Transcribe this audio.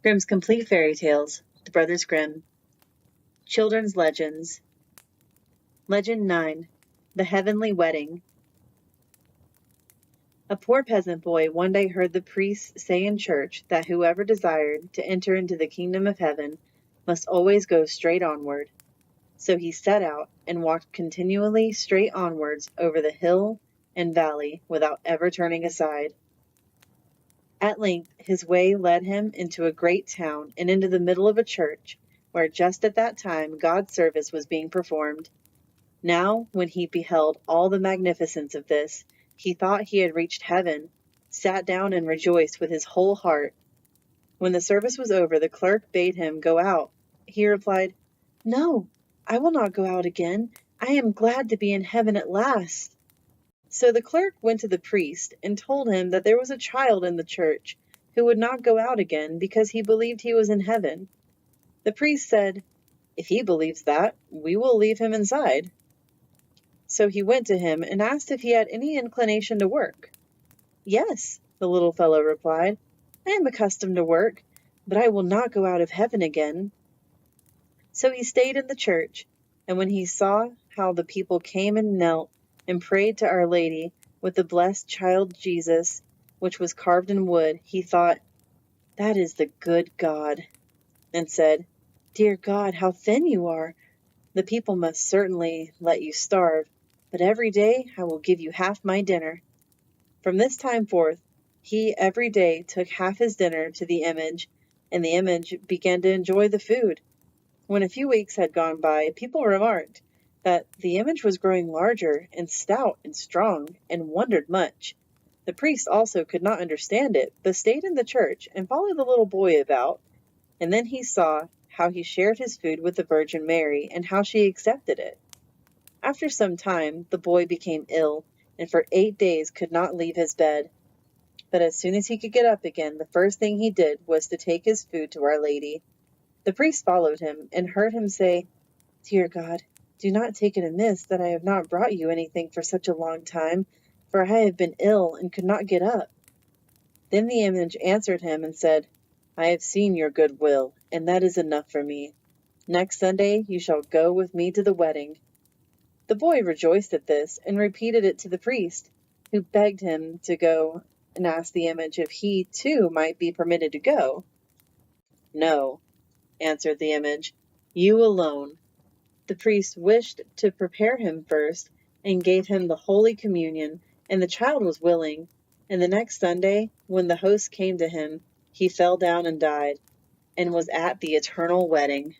Grimm's Complete Fairy Tales, The Brothers Grimm. Children's Legends. Legend 9. The Heavenly Wedding. A poor peasant boy one day heard the priest say in church that whoever desired to enter into the kingdom of heaven must always go straight onward. So he set out and walked continually straight onwards over the hill and valley without ever turning aside. At length his way led him into a great town and into the middle of a church, where just at that time God's service was being performed. Now, when he beheld all the magnificence of this, he thought he had reached heaven, sat down and rejoiced with his whole heart. When the service was over, the clerk bade him go out. He replied, "No, I will not go out again. I am glad to be in heaven at last." So the clerk went to the priest and told him that there was a child in the church who would not go out again because he believed he was in heaven. The priest said, "If he believes that, we will leave him inside." So he went to him and asked if he had any inclination to work. "Yes," the little fellow replied, "I am accustomed to work, but I will not go out of heaven again." So he stayed in the church, and when he saw how the people came and knelt and prayed to Our Lady with the blessed child Jesus, which was carved in wood, he thought, "That is the good God," and said, "Dear God, how thin you are! The people must certainly let you starve, but every day I will give you half my dinner." From this time forth, he every day took half his dinner to the image, and the image began to enjoy the food. When a few weeks had gone by, people remarked that the image was growing larger and stout and strong, and wondered much. The priest also could not understand it, but stayed in the church and followed the little boy about. And then he saw how he shared his food with the Virgin Mary, and how she accepted it. After some time, the boy became ill, and for 8 days could not leave his bed. But as soon as he could get up again, the first thing he did was to take his food to Our Lady. The priest followed him, and heard him say, "Dear God, do not take it amiss that I have not brought you anything for such a long time, for I have been ill and could not get up." Then the image answered him and said, "I have seen your good will, and that is enough for me. Next Sunday you shall go with me to the wedding." The boy rejoiced at this, and repeated it to the priest, who begged him to go and ask the image if he, too, might be permitted to go. "No," answered the image, "you alone." The priest wished to prepare him first, and gave him the Holy Communion, and the child was willing, and the next Sunday, when the host came to him, he fell down and died, and was at the eternal wedding.